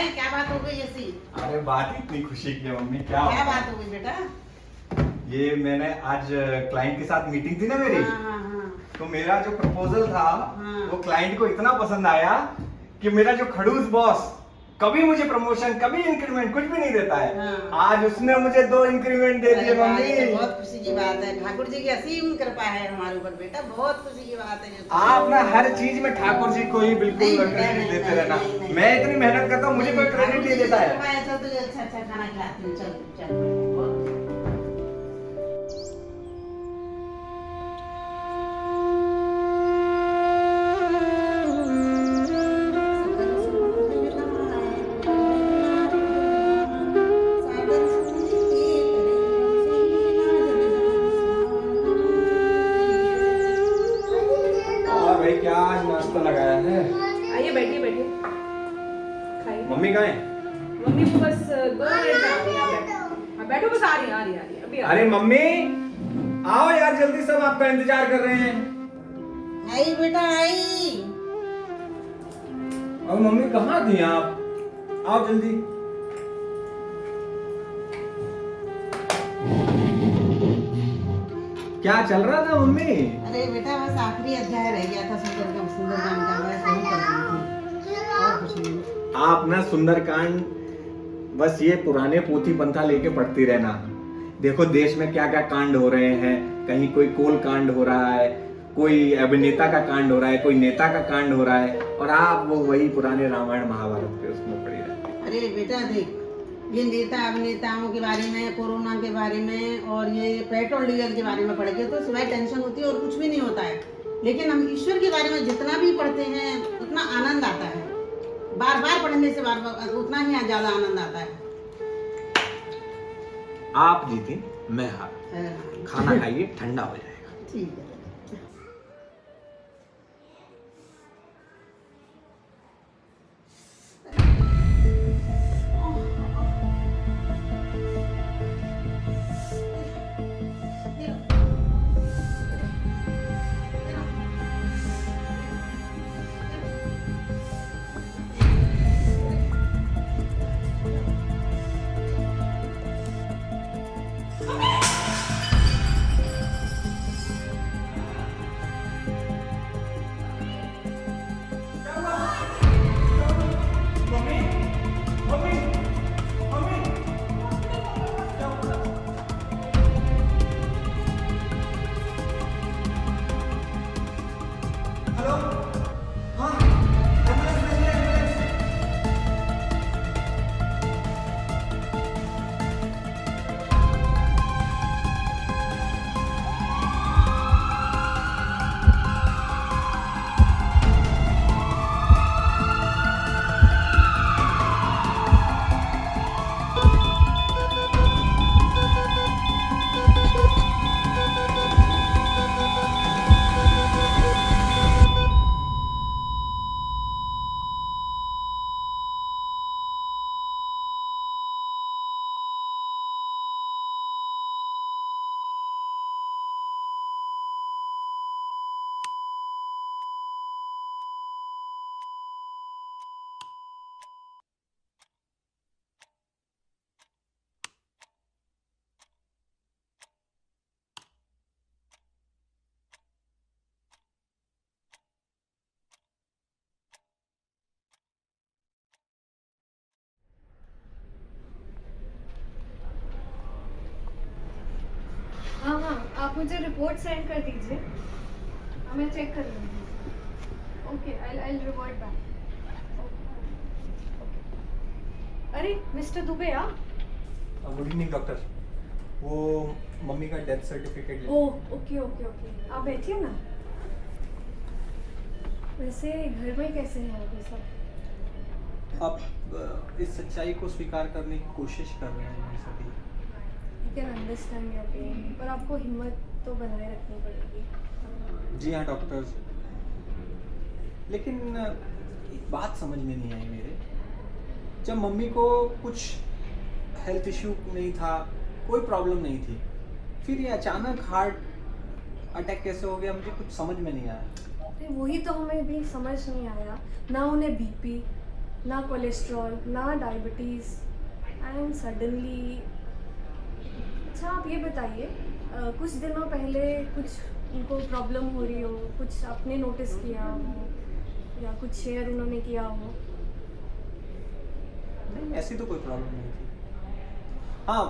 है, क्या बात हो गई ऐसी? अरे बात इतनी खुशी की है मम्मी, क्या क्या बताऊं? बात हो गई बेटा? ये मैंने आज क्लाइंट के साथ मीटिंग थी ना मेरी, हाँ हाँ हाँ तो मेरा जो प्रपोजल था हाँ। वो क्लाइंट को इतना पसंद आया कि मेरा जो खड़ूस बॉस कभी मुझे प्रमोशन कभी इंक्रीमेंट कुछ भी नहीं देता है, हाँ। आज उसने मुझे 2 इंक्रीमेंट दे दिए अरे वाह, ये मम्मी। तो बहुत खुशी की बात है। ठाकुर जी की असीम कृपा है हमारे ऊपर बेटा, बहुत खुशी की बात है ये तो। आप ना हर चीज में ठाकुर जी को ही बिल्कुल नहीं, क्रेडिट नहीं, देते नहीं, रहना। नहीं, नहीं। मैं इतनी मेहनत करता हूँ, मुझे कोई क्रेडिट नहीं देता है। ऐसा तुझे अच्छा अच्छा खाना खिलाती हूँ, चल चल बहुत। और भाई क्या आज नाश्ता लगाया है? आइए बैठिए बैठिए खाइए। मम्मी कहाँ है? मम्मी को बस 2 मिनट में आ रही है, आप बैठो। आप बैठो, बस आ रही है अभी आ रही अरे है। मम्मी आओ यार, जल्दी, सब आपका इंतजार कर रहे हैं। आई बेटा आई। और मम्मी कहाँ थी आप? आओ जल्दी। क्या चल रहा था मम्मी? अरे बेटा बस आखिरी अध्याय रह गया था सुंदरकांड का, बस वही पढ़ रही थी और कुछ नहीं। आप ना सुंदरकांड बस ये पुराने पोथी पंथा लेके पढ़ती रहना। देखो देश में क्या क्या कांड हो रहे हैं, कहीं कोई कोल कांड हो रहा है, कोई अभिनेता का कांड हो रहा है, कोई नेता का कांड हो रहा है, और आप वो वही पुराने रामायण महाभारत के उसमें पड़ी रहती। अरे बेटा देख, ये नेता अभिनेताओं के बारे में, कोरोना के बारे में और ये पेट्रोल डीजल के बारे में पढ़ के तो सिवाय टेंशन होती है और कुछ भी नहीं होता है। लेकिन हम ईश्वर के बारे में जितना भी पढ़ते हैं उतना आनंद आता है, बार बार पढ़ने से बार बार उतना ही ज्यादा आनंद आता है। आप जीती मैं हारा, हाँ, खाना खाइए ठंडा हो जाएगा। ठीक है। हाँ हाँ, आप मुझे रिपोर्ट सेंड कर दीजिए, हाँ मैं चेक कर लूँगी। Okay, I revert back. अरे मिस्टर दुबे आप? गुड इवनिंग डॉक्टर, वो मम्मी का death certificate. Oh okay okay okay, आप बैठिए ना। वैसे घर में कैसे हैं अभी सब? आप इस सच्चाई को स्वीकार करने की कोशिश कर रहे हैं सभी। I can understand your pain, पर आपको हिम्मत तो बनाए रखनी पड़ेगी। जी हाँ डॉक्टर, लेकिन एक बात समझ में नहीं आई मेरे। जब मम्मी को कुछ हेल्थ इश्यू नहीं था, कोई प्रॉब्लम नहीं थी, फिर ये अचानक हार्ट अटैक कैसे हो गया, मुझे कुछ समझ में नहीं आया। अरे वही तो हमें भी समझ नहीं आया ना, उन्हें बीपी ना कोलेस्ट्रॉल, ना डायबिटीज़ एंड सडनली। अच्छा आप ये बताइए, कुछ दिनों पहले कुछ उनको प्रॉब्लम हो रही हो, कुछ आपने नोटिस किया हो या कुछ शेयर उन्होंने किया हो? नहीं, ऐसी तो कोई प्रॉब्लम नहीं थी। हाँ,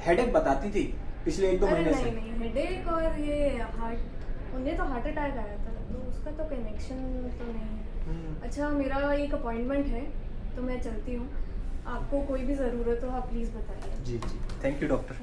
हेडेक बताती थी पिछले 1-2 अरे महीने नहीं से। नहीं, हेडेक और ये हार्ट, उन्हें तो हार्ट अटैक आया था, तो उसका तो कनेक्शन तो नहीं है। अच्छा मेरा एक अपॉइंटमेंट है तो मैं चलती हूँ, आपको कोई भी ज़रूरत हो आप प्लीज़ बताइए। जी जी, थैंक यू डॉक्टर।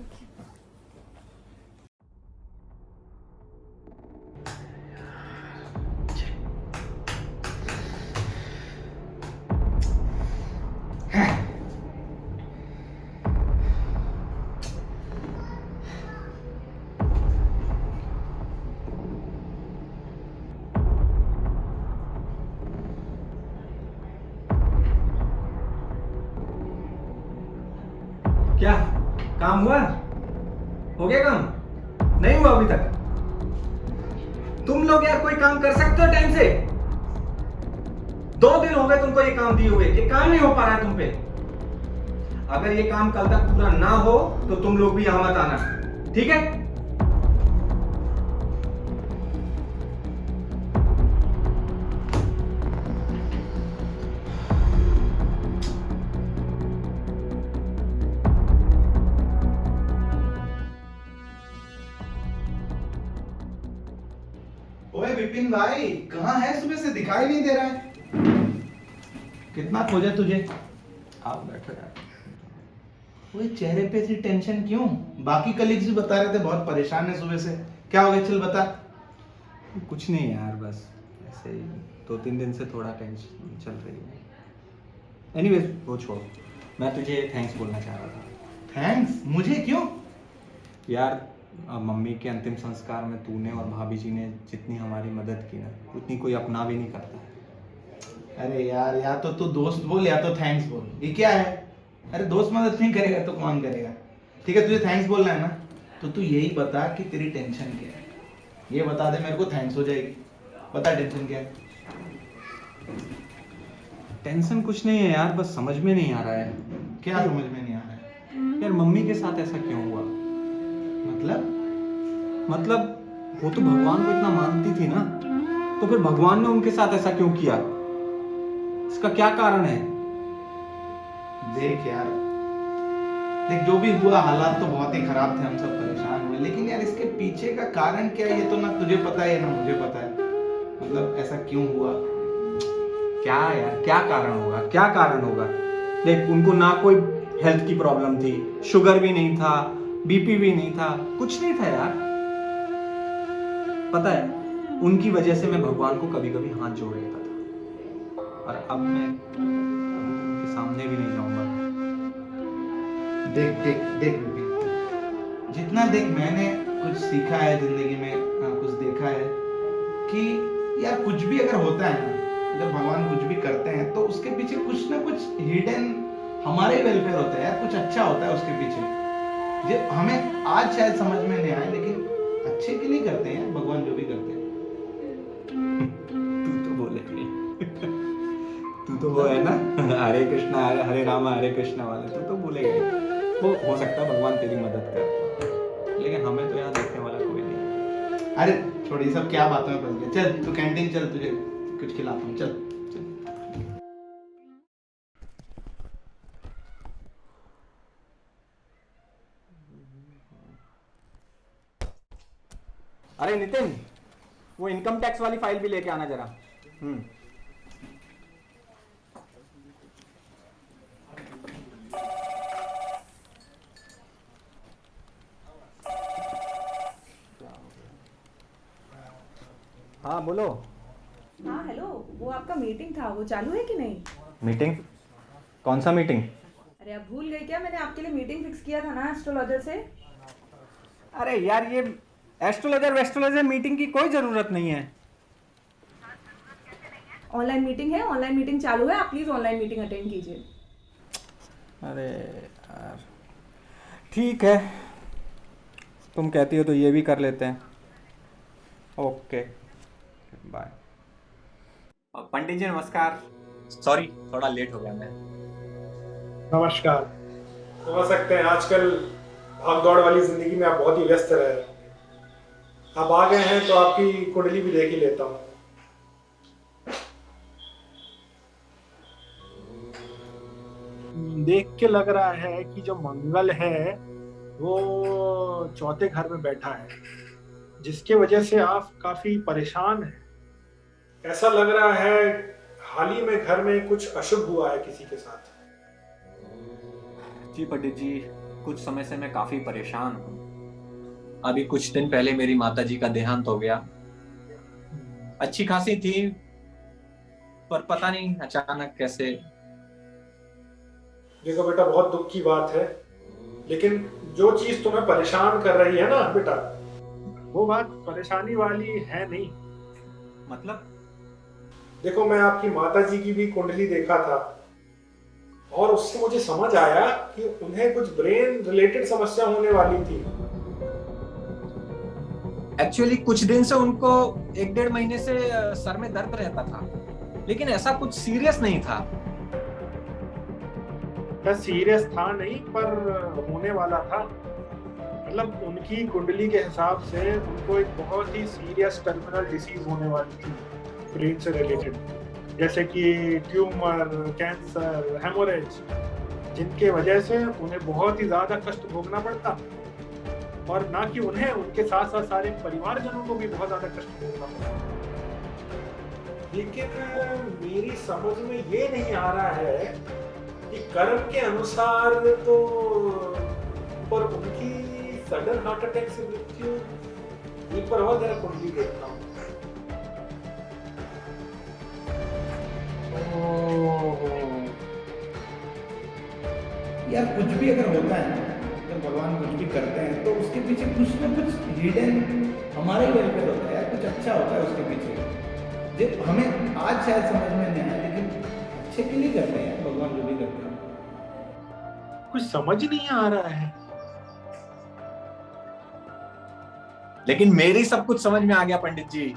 क्या काम हुआ? हो गया काम? नहीं हुआ अभी तक? तुम लोग यार कोई काम कर सकते हो टाइम से? 2 दिन हो गए तुमको ये काम दिए हुए, ये काम नहीं हो पा रहा है तुम पे। अगर ये काम कल तक पूरा ना हो तो तुम लोग भी यहां मत आना, ठीक है? ओए विपिन भाई, कहाँ है? सुबह से दिखाई नहीं दे रहा है। कितना खोजा तुझे? आओ बैठो यार। ओए चेहरे पे ऐसी टेंशन क्यों? बाकी कलीग्स भी बता रहे थे बहुत परेशान है सुबह से। क्या हो गया, चल बता। कुछ नहीं यार, बस ऐसे ही 2-3 दिन से थोड़ा टेंशन चल रही है। एनीवेज वो छोड़, मैं तुझे थैंक्स बोलना चाह रहा था। थैंक्स? मुझे क्यों? यार मम्मी के अंतिम संस्कार में तूने और भाभी जी ने जितनी हमारी मदद की ना, उतनी कोई अपना भी नहीं करता। अरे यार, या तो तू दोस्त बोल या तो थैंक्स बोल, ये क्या है? अरे दोस्त मदद नहीं करेगा तो कौन करेगा? ठीक है, तुझे थैंक्स बोलना है ना, तो तू यही बता कि तेरी टेंशन क्या है। ये बता दे मेरे को, थैंक्स हो जाएगी। बता टेंशन क्या है। टेंशन कुछ नहीं है यार, बस समझ में नहीं आ रहा है। क्या समझ में नहीं आ रहा है? यार मम्मी के साथ ऐसा क्यों हुआ? मतलब वो तो भगवान को इतना मानती थी ना, तो फिर भगवान ने उनके साथ ऐसा क्यों किया? इसका क्या कारण है? देख यार, देख जो भी हुआ, हालात तो बहुत ही खराब थे, हम सब परेशान हुए, लेकिन यार इसके पीछे का कारण क्या है ये तो ना तुझे पता है ना मुझे पता है। मतलब ऐसा क्यों हुआ? क्या यार, क्या कारण होगा? क्या कारण होगा? देख, उनको ना कोई हेल्थ की प्रॉब्लम थी, शुगर भी नहीं था, बीपी भी नहीं था, कुछ नहीं था यार। पता है, उनकी वजह से मैं भगवान को कभी कभी हाथ जोड़ लेता था, और अब मैं कभी उनके सामने भी नहीं जाऊंगा। देख देख देख विपिन, जितना देख मैंने कुछ सीखा है जिंदगी में, कुछ देखा है कि यार कुछ भी अगर होता है ना, जब भगवान कुछ भी करते हैं तो उसके पीछे कुछ ना कुछ हिडन हमारे वेलफेयर होता है यार, कुछ अच्छा होता है उसके पीछे, जो हमें आज शायद समझ में नहीं आए, लेकिन अच्छे के लिए करते हैं भगवान जो भी करते हैं। तू तो बोले तू तो वो है ना, हरे कृष्णा हरे राम हरे कृष्णा वाले, तू तो बोलेगा। वो हो सकता है भगवान तेरी मदद कर, लेकिन हमें तो यहाँ देखने वाला कोई नहीं। अरे छोड़ ये सब, क्या बातों में फंस गया। चल तू कैंटीन चल, तुझे कुछ खिलाता हूँ, चल चल। अरे नितिन, वो इनकम टैक्स वाली फाइल भी लेके आना जरा। हाँ बोलो। हाँ हेलो, वो आपका मीटिंग था, वो चालू है कि नहीं? मीटिंग? कौन सा मीटिंग? अरे आप भूल गए क्या? मैंने आपके लिए मीटिंग फिक्स किया था ना एस्ट्रोलॉजर से। अरे यार, ये एस्ट्रोलॉजर मीटिंग की कोई जरूरत नहीं है। ऑनलाइन मीटिंग है, ऑनलाइन मीटिंग चालू है, आप प्लीज ऑनलाइन मीटिंग अटेंड कीजिए। अरे यार ठीक है, तुम कहती हो तो ये भी कर लेते हैं। Okay bye. पंडित जी नमस्कार। सॉरी, थोड़ा लेट हो गया मैं। नमस्कार। समझ सकते हैं आजकल भाग दौड़ वाली जिंदगी में आप बहुत ही व्यस्त रह रहे हैं। आप आ गए हैं तो आपकी कुंडली भी देख ही लेता हूँ। देख के लग रहा है कि जो मंगल है वो चौथे घर में बैठा है, जिसके वजह से आप काफी परेशान हैं। ऐसा लग रहा है हाल ही में घर में कुछ अशुभ हुआ है किसी के साथ। जी पंडित जी, कुछ समय से मैं काफी परेशान हूँ। अभी कुछ दिन पहले मेरी माता जी का देहांत हो गया। अच्छी खासी थी, पर पता नहीं अचानक कैसे। देखो बेटा, बहुत दुख की बात है, लेकिन जो चीज तुम्हें परेशान कर रही है ना बेटा, वो बात परेशानी वाली है नहीं। मतलब? देखो, मैं आपकी माता जी की भी कुंडली देखा था और उससे मुझे समझ आया कि उन्हें कुछ ब्रेन रिलेटेड समस्या होने वाली थी। एक्चुअली कुछ दिन से उनको 1-1.5 महीने से सर में दर्द रहता था, लेकिन ऐसा कुछ सीरियस नहीं था। सीरियस था नहीं, पर होने वाला था। मतलब उनकी कुंडली के हिसाब से उनको एक बहुत ही सीरियस टर्मिनल डिसीज होने वाली थी ब्रेन से रिलेटेड, जैसे कि ट्यूमर, कैंसर, हेमोरेज, जिनके वजह से उन्हें बहुत ही ज्यादा कष्ट भोगना पड़ता, और ना कि उन्हें, उनके साथ साथ सारे परिवारजनों को भी बहुत ज्यादा कष्ट भोगना पड़ता। लेकिन मेरी समझ में ये नहीं आ रहा है कि कर्म के अनुसार तो, पर उनकी सडन हार्ट अटैक से मृत्यु, एक बार और जरा कुंडली देखता हूँ। यार कुछ भी अगर होता है ना, अगर भगवान कुछ भी करते हैं तो उसके पीछे कुछ ना कुछ हिडन हमारे वेलफेयर होता है यार, कुछ अच्छा होता है उसके पीछे, जो हमें आज शायद समझ में नहीं आया, लेकिन अच्छे के लिए करते हैं भगवान जो भी करते हैं। कुछ समझ नहीं आ रहा है। लेकिन मेरी सब कुछ समझ में आ गया पंडित जी।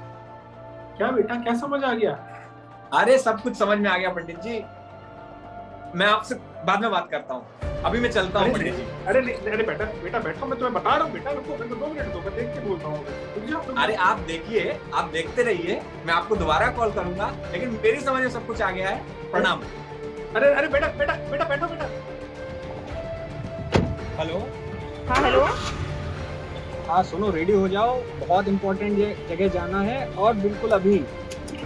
क्या बेटा, क्या समझ आ गया? अरे सब कुछ समझ में आ गया पंडित जी। मैं आपसे बाद में बात करता हूँ, अभी मैं चलता हूँ पंडित जी। अरे बेटा बैठो, मैं तुम्हें बता रहा हूँ। बेटा रुको, मेरे को 2 मिनट दो, मैं देख के बोलता हूँ। अरे आप देखिए, आप देखते रहिए, मैं आपको दोबारा कॉल करूंगा, लेकिन मेरी समझ में सब कुछ आ गया है। प्रणाम। अरे बेटा बैठो बेटा। हेलो। हाँ हेलो। हाँ सुनो, रेडी हो जाओ, बहुत इंपॉर्टेंट जगह जाना है, और बिल्कुल अभी।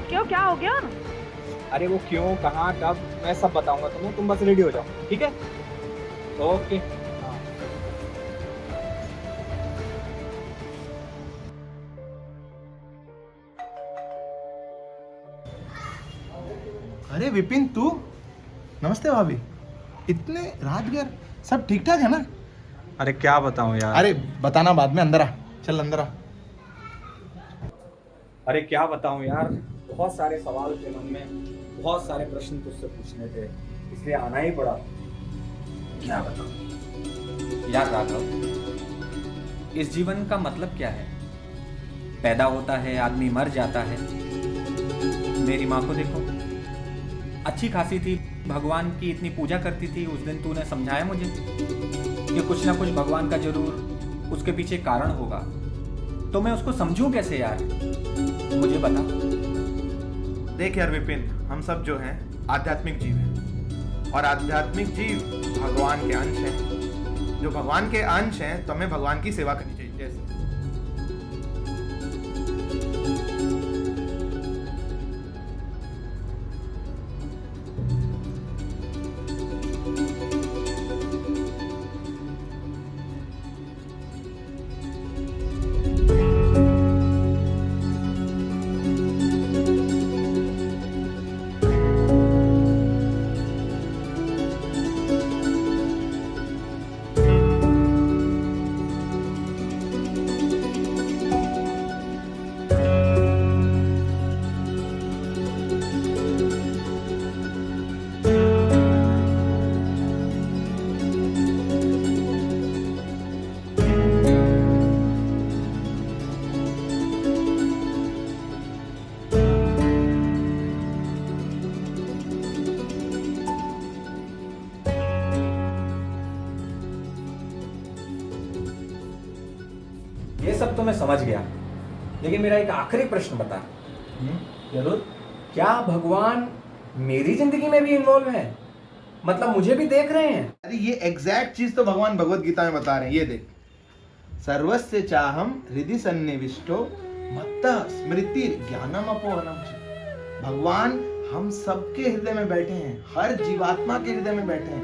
क्यों, क्या हो गया? अरे वो क्यों, कहाँ, कब, मैं सब बताऊंगा तुम्हें, तुम बस रेडी हो जाओ, ठीक है? ओके। अरे विपिन, तू? नमस्ते भाभी। इतने रात गए, सब ठीक ठाक है ना? अरे क्या बताऊं यार। अरे बताना बाद में, अंदर आ, चल अंदर आ। अरे क्या बताऊं यार, बहुत सारे सवाल थे मन में, बहुत सारे प्रश्न तुझसे पूछने थे, इसलिए आना ही पड़ा। क्या बताऊं यार राघव, इस जीवन का मतलब क्या है? पैदा होता है, आदमी मर जाता है। मेरी माँ को देखो, अच्छी खासी थी, भगवान की इतनी पूजा करती थी। उस दिन तूने समझाया मुझे कि कुछ ना कुछ भगवान का जरूर उसके पीछे कारण होगा, तो मैं उसको समझूं कैसे यार? मुझे बता। देख यार विपिन, हम सब जो हैं आध्यात्मिक जीव हैं, और आध्यात्मिक जीव भगवान के अंश हैं। जो भगवान के अंश हैं तो हमें भगवान की सेवा करनी चाहिए। जैसे तो मैं समझ गया, लेकिन मेरा एक आखिरी प्रश्न बता। जरूर। क्या भगवान मेरी जिंदगी में भी इन्वॉल्व है? मतलब मुझे भी देख रहे हैं? अरे ये एग्जैक्ट चीज तो भगवान भगवत गीता में बता रहे हैं। ये देख, सर्वस्य चाहम हृदि सन्निविष्टो मत्ता स्मृति ज्ञानम अपोहनम च। भगवान हम सबके हृदय में बैठे हैं, हर जीवात्मा के हृदय में बैठे हैं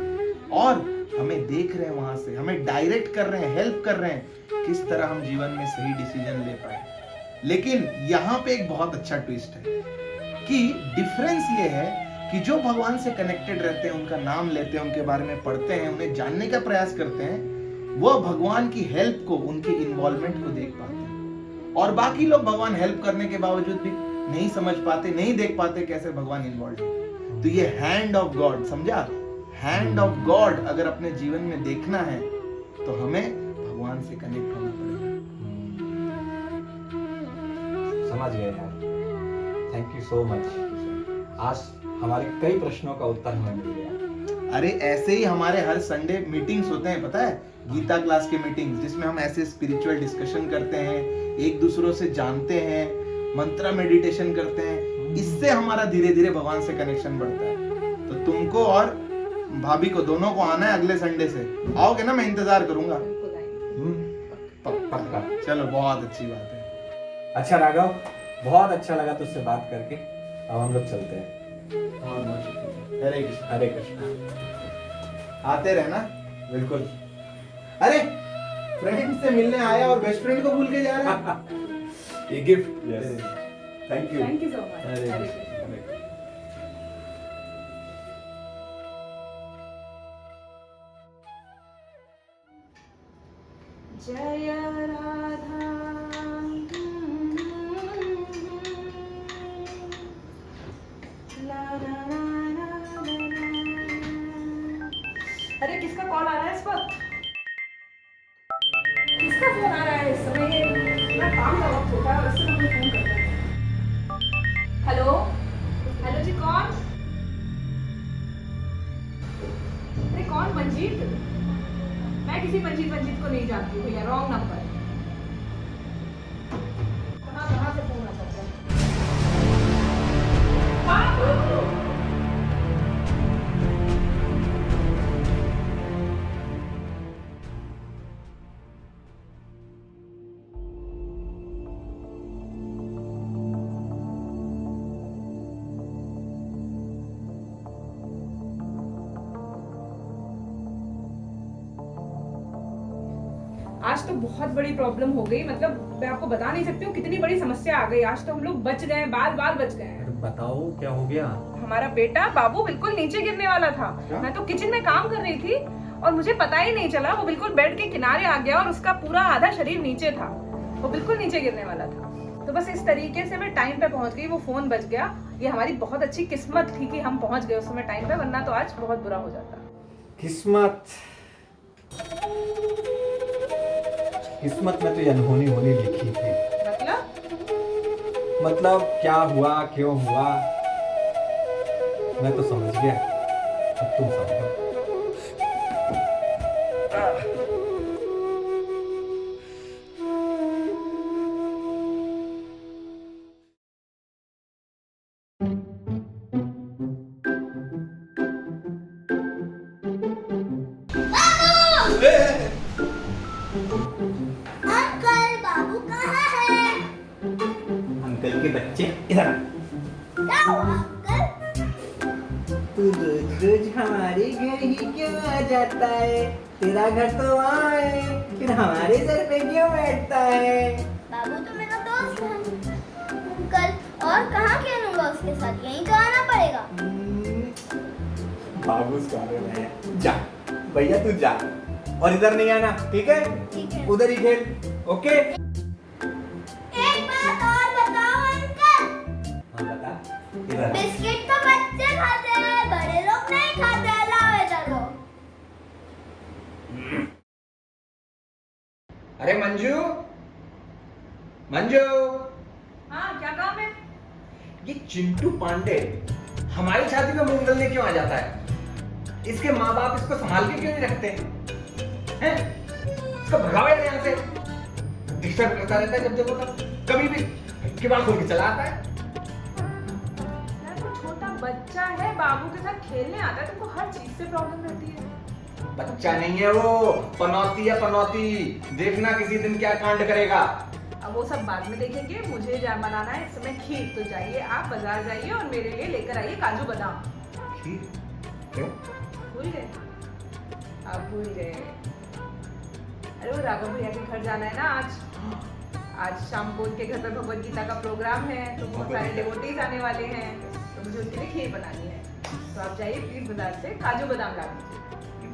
और हमें देख रहे हैं, वहां से हमें डायरेक्ट कर रहे हैं, हेल्प कर रहे हैं किस तरह हम जीवन में सही डिसीजन ले पाए। लेकिन यहाँ पे एक बहुत अच्छा ट्विस्ट है कि डिफरेंस ये है कि जो भगवान से कनेक्टेड रहते हैं, उनका नाम लेते हैं, उनके बारे में पढ़ते हैं, उन्हें जानने का प्रयास करते हैं, वह भगवान की हेल्प को, उनके इन्वॉल्वमेंट को देख पाते हैं। और बाकी लोग भगवान हेल्प करने के बावजूद भी नहीं समझ पाते, नहीं देख पाते कैसे भगवान इन्वॉल्व है। तो ये हैंड ऑफ गॉड, समझा? हैंड ऑफ गॉड अगर अपने जीवन में देखना है तो हमें भगवान से कनेक्ट होना पड़ेगा। समझ गए यार, थैंक यू सो मच। आज हमारे कई प्रश्नों का उत्तर हमें मिल गया। अरे ऐसे ही हमारे हर संडे मीटिंग्स होते हैं, पता है, गीता क्लास के मीटिंग्स, जिसमें हम ऐसे स्पिरिचुअल डिस्कशन करते हैं, एक दूसरों से जानते हैं, मंत्र मेडिटेशन करते हैं। इससे हमारा धीरे धीरे भगवान से कनेक्शन बढ़ता है। तो तुमको और भाभी को दोनों को आना है अगले संडे से। आओगे ना? मैं इंतजार करूंगा। पक्का। चलो, बहुत अच्छी बात है। अच्छा राघव, बहुत अच्छा लगा तुझसे बात करके। अब हम लोग चलते हैं। हरे कृष्ण। हरे कृष्ण। आते रहना। बिल्कुल। अरे फ्रेंड से मिलने आया और बेस्ट फ्रेंड को भूल के जा रहा है। ये gift. Yes, thank you. Thank you so much. Hare Hare Krishna. Krishna. Hare Krishna. जय राधा ला ला ला ला ला। अरे किसका कॉल आ रहा है इस वक्त? किसका फोन आ रहा है इस समय? ये मेरा काम का वक्त होता है, उससे मुझे फोन करता है। हेलो हेलो जी, कौन? अरे कौन? मंजीत? मैं किसी मंजीत को नहीं जानती भैया, रॉन्ग नंबर। कहाँ से फोन आ सकता है? आज तो बहुत बड़ी प्रॉब्लम हो गई, मतलब मैं आपको बता नहीं सकती हूँ कितनी बड़ी समस्या आ गई। आज तो हम लोग बच गए, बाल बाल बच गए हैं। बताओ क्या हो गया? हमारा बेटा बाबू बिल्कुल नीचे गिरने वाला था। मैं तो किचन में काम कर रही थी और मुझे पता ही नहीं चला, वो बिल्कुल बेड के किनारे आ गया और उसका पूरा आधा शरीर नीचे था। वो बिल्कुल नीचे गिरने वाला था। तो बस इस तरीके से मैं टाइम पे पहुंच गई, वो फोन बच गया। ये हमारी बहुत अच्छी किस्मत थी कि हम पहुंच गए उस समय टाइम पे, वरना तो आज बहुत बुरा हो जाता। किस्मत में तो ये अनहोनी होनी लिखी थी। मतलब क्या हुआ, क्यों हुआ, मैं तो समझ गया। अब तुम समझो। अंकल, बाबू कहाँ है? अंकल के बच्चे इधर। क्या हुआ अंकल? तू रोज रोज हमारे घर ही क्यों आ जाता है? तेरा घर तो वहाँ है, फिर हमारे सर पे क्यों बैठता है? बाबू तो मेरा दोस्त है अंकल, और कहाँ खेलूंगा उसके साथ? यहीं तो आना पड़ेगा। बाबू सारे में जा, भैया तू जा और इधर नहीं आना, ठीक है? ठीक है। उधर ही खेल, ओके? एक बात और बताओ अंकल, हाँ बता। इधर बिस्किट तो बच्चे खाते हैं, बड़े लोग नहीं खाते। लाओ इधर लो। अरे मंजू, मंजू, हाँ क्या काम है? ये चिंटू पांडे हमारी छाती पे मूंग दलने क्यों आ जाता है? इसके माँ बाप इसको संभाल के क्यों नहीं रखते हैं? इसको भगाओ यार यहाँ से। डिस्टर्ब करता रहता है जब देखो तब, कभी भी किबाड़ खोल के चला आता है। यार वो छोटा बच्चा है, बाबू के साथ खेलने आता है, तुमको हर चीज से प्रॉब्लम रहती है। बच्चा नहीं है वो, पनौती है पनौती। देखना किसी दिन क्या कांड करेगा। अब वो सब बाद में देखेंगे, मुझे जा बनाना है इस समय खीर। तो जाइए आप बाजार जाइए और मेरे लिए लेकर आइए काजू बादाम। खीर? क्यों? भूल गए? आप भूल गए? अरे वो राघव भैया के घर जाना है ना आज शाम को उनके घर पर भगवत गीता का प्रोग्राम है, तो बहुत सारे डिवोटीज आने वाले हैं, तो मुझे उनके लिए खीर बनानी है। तो आप जाइए प्लीज बाजार से काजू बादाम ला दीजिए।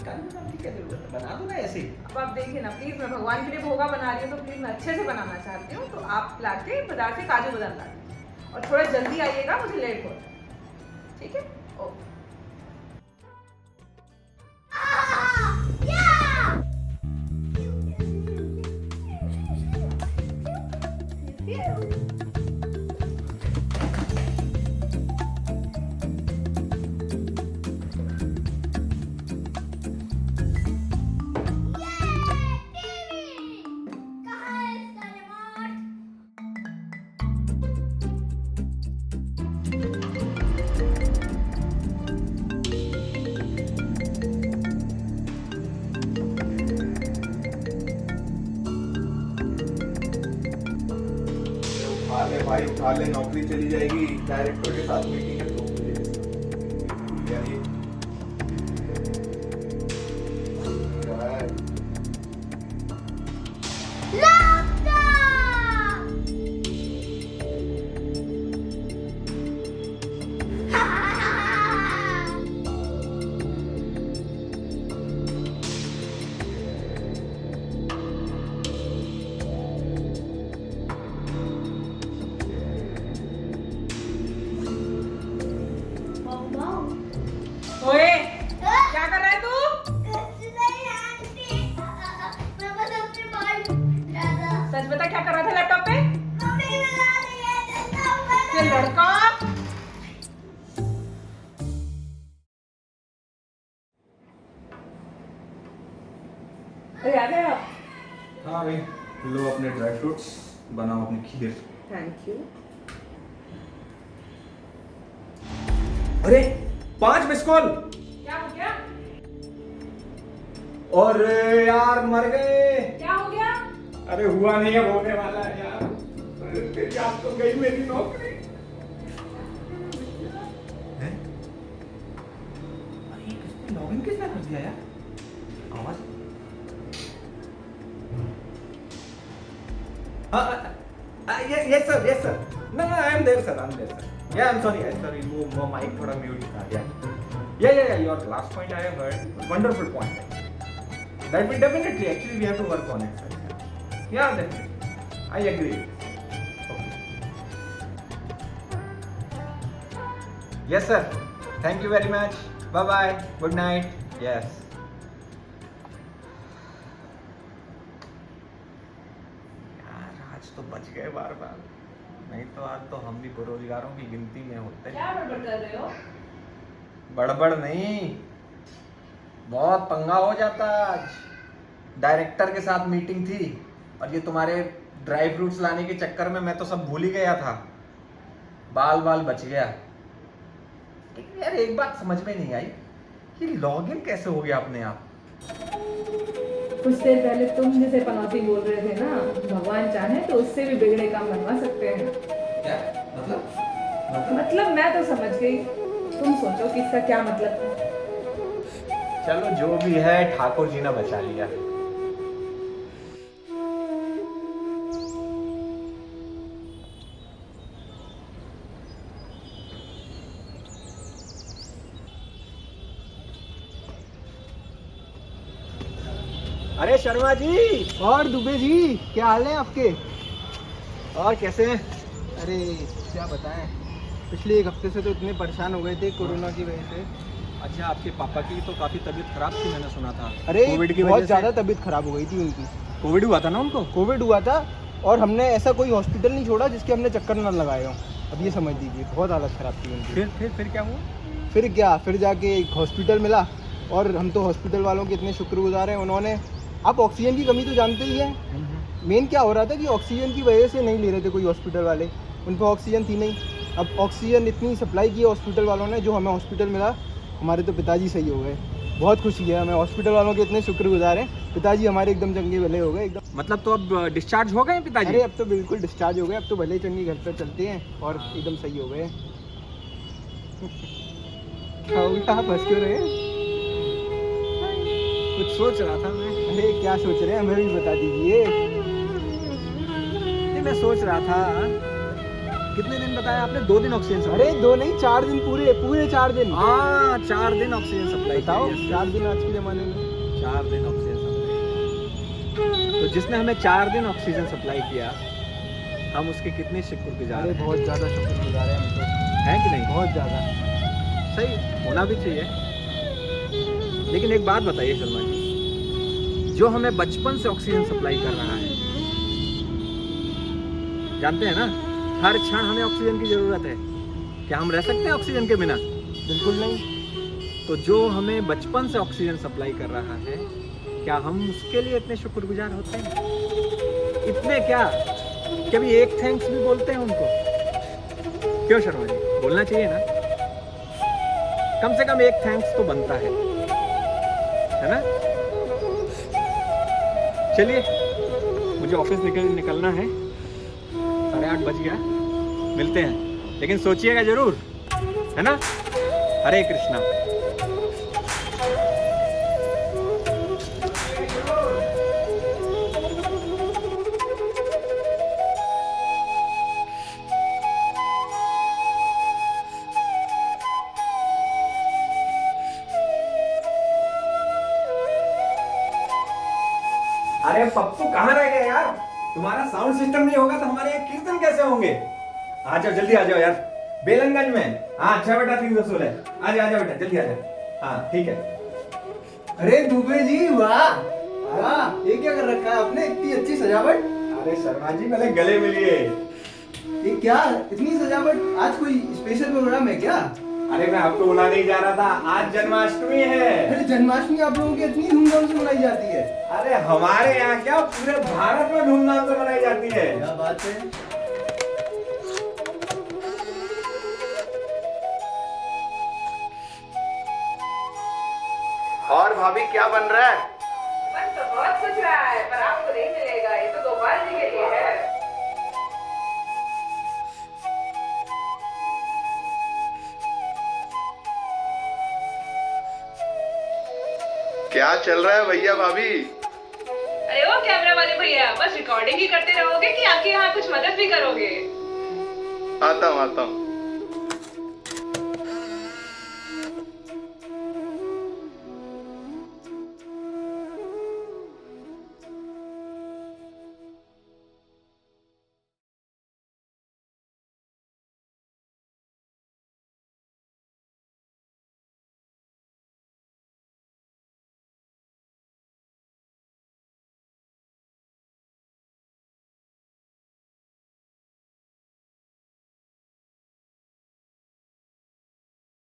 काजू बादाम की क्या जरूरत है, बना दो ना ऐसे ही। अब आप देखिए ना प्लीज, मैं भगवान के लिए भोगा बना रही हूँ, तो प्लीज मैं अच्छे से बनाना चाहती हूँ, तो आप लाके बाजार से काजू बादाम ला दीजिए और थोड़ा जल्दी आइएगा, मुझे लेट हो रहा है। ठीक है? ओके। उठा ले भाई, उठा ले, नौकरी चली जाएगी। डायरेक्टर के साथ मीटिंग है 2 बजे। यार ये ओए, क्या कर रहा है तू? सच बता, क्या कर रहा था लैपटॉप पे? ये लड़का अरे आ गए आप? हाँ भाई, लो अपने ड्राई फ्रूट्स, बनाओ अपनी खीर। Thank you. अरे 5 मिस कॉल। क्या हो गया? और यार मर गए। क्या हो गया? अरे हुआ नहीं है, होने वाला है यार। अरे तेरी आप तो गई मेरी नौकरी। हैं? अरे ये लॉगिन किसने कर दिया यार? आवाज। Yes sir, yes sir. No, I am there sir, sir. Yeah, I'm sorry. वो mic थोड़ा mute था यार. Yeah. Your last point I have heard. Wonderful point. That will definitely. Actually, we have to work on it, sir. Yeah, definitely. I agree. Okay. Yes sir. Thank you very much. Bye bye. Good night. Yes. तो बच गए बार, नहीं तो आज तो हम भी बेरोजगारों की गिनती में होते। क्या बड़बड़ कर रहे हो? बड़बड़ नहीं, बहुत पंगा हो जाता आज। डायरेक्टर के साथ मीटिंग थी और ये तुम्हारे ड्राई फ्रूट्स लाने के चक्कर में मैं तो सब भूल ही गया था। बाल बच गया। लेकिन यार एक बात समझ में नहीं आई, ये लॉगिन कैसे हो गया अपने आप? कुछ देर पहले तुम जैसे पनौती बोल रहे थे ना, भगवान चाहे तो उससे भी बिगड़े काम बनवा सकते हैं। क्या मतलब मैं तो समझ गई, तुम सोचो कि इसका क्या मतलब है। चलो जो भी है, ठाकुर जी ने बचा लिया। अरे शर्मा जी और दुबे जी, क्या हाल है आपके? और कैसे हैं? अरे क्या बताएं, पिछले 1 हफ्ते से तो इतने परेशान हो गए थे कोरोना की वजह से। अच्छा, आपके पापा की तो काफी तबीयत खराब थी, मैंने सुना था। अरे कोविड की बहुत वजह ज़्यादा से। तबीयत खराब हो गई थी उनकी। कोविड हुआ था ना उनको? कोविड हुआ था और हमने ऐसा कोई हॉस्पिटल नहीं छोड़ा जिसके हमने चक्कर ना लगाए हों। अब ये समझ लीजिए, बहुत हालत खराब थी उनकी। फिर क्या हुआ? फिर जाके एक हॉस्पिटल मिला और हम तो हॉस्पिटल वालों के इतने शुक्रगुजार हैं। उन्होंने, आप ऑक्सीजन की कमी तो जानते ही हैं, मेन क्या हो रहा था कि ऑक्सीजन की वजह से नहीं ले रहे थे कोई हॉस्पिटल वाले, उन पर ऑक्सीजन थी नहीं। अब ऑक्सीजन इतनी सप्लाई की हॉस्पिटल वालों ने, जो हमें हॉस्पिटल मिला, हमारे तो पिताजी सही हो गए। बहुत खुशी है हमें, हॉस्पिटल वालों के इतने शुक्रगुजार हैं। पिताजी हमारे एकदम चंगे भले हो गए एकदम। मतलब तो अब डिस्चार्ज हो गए हैं पिताजी? अरे अब तो बिल्कुल डिस्चार्ज हो गए, अब तो भले चंगी घर पर चलते हैं और एकदम सही हो गए। क्या हो गया, आप हंस क्यों रहे हैं? कुछ सोच रहा था मैं। अरे क्या सोच रहे हैं, हमें भी बता दीजिए। नहीं, मैं सोच रहा था, कितने दिन बताया आपने? 2 दिन ऑक्सीजन सप्लाई? अरे 2 नहीं 4 दिन, पूरे 4 दिन। हाँ 4 दिन ऑक्सीजन सप्लाई। बताओ 4 दिन आज के ज़माने में। 4 दिन ऑक्सीजन सप्लाई। तो जिसने हमें 4 दिन ऑक्सीजन सप्लाई किया, हम उसके कितने शुक्रगुजार अरे हैं? बहुत ज़्यादा शुक्रगुजार हैं हम तो, हैं कि नहीं? बहुत ज़्यादा। सही होना भी चाहिए। लेकिन एक बात बताइए शर्मा जी, जो हमें बचपन से ऑक्सीजन सप्लाई कर रहा है, जानते हैं ना, हर क्षण हमें ऑक्सीजन की जरूरत है। क्या हम रह सकते हैं ऑक्सीजन के बिना? बिल्कुल नहीं। तो जो हमें बचपन से ऑक्सीजन सप्लाई कर रहा है, क्या हम उसके लिए इतने शुक्रगुजार होते हैं? इतने क्या, कभी एक थैंक्स भी बोलते हैं उनको? क्यों शर्मा जी, बोलना चाहिए ना? कम से कम एक थैंक्स तो बनता है ना? चलिए, मुझे ऑफिस निकलना है, 8:30 बज गया। मिलते हैं, लेकिन सोचिएगा जरूर, है ना? हरे कृष्णा। अरे पप्पू कहाँ रह गए यार? तुम्हारा साउंड सिस्टम नहीं होगा तो हमारे यहाँ कीर्तन कैसे होंगे? आ जाओ, जल्दी आ जाओ यार। बेलनगंज में। हाँ अच्छा बेटा, 316। आ जाओ बेटा, जल्दी आ जाओ। हाँ ठीक है। अरे दुबे जी, वाह वाह, ये क्या कर रखा है आपने, इतनी अच्छी सजावट। अरे शर्मा जी, पहले गले मिलिए। ये क्या इतनी सजावट, आज कोई स्पेशल प्रोग्राम है क्या? अरे मैं आपको बुलाने ही जा रहा था, आज जन्माष्टमी है। अरे जन्माष्टमी आप लोगों की इतनी धूमधाम से मनाई जाती है? अरे हमारे यहाँ क्या, पूरे भारत में धूमधाम से मनाई जाती है। क्या बात है। और भाभी क्या बन रहा है? बन तो बहुत कुछ रहा है, पर आपको नहीं मिलेगा, ये तो गोपाल जी के लिए है। क्या चल रहा है भैया भाभी? अरे वो कैमरा वाले भैया, बस रिकॉर्डिंग ही करते रहोगे कि आपके यहाँ कुछ मदद भी करोगे? आता हूँ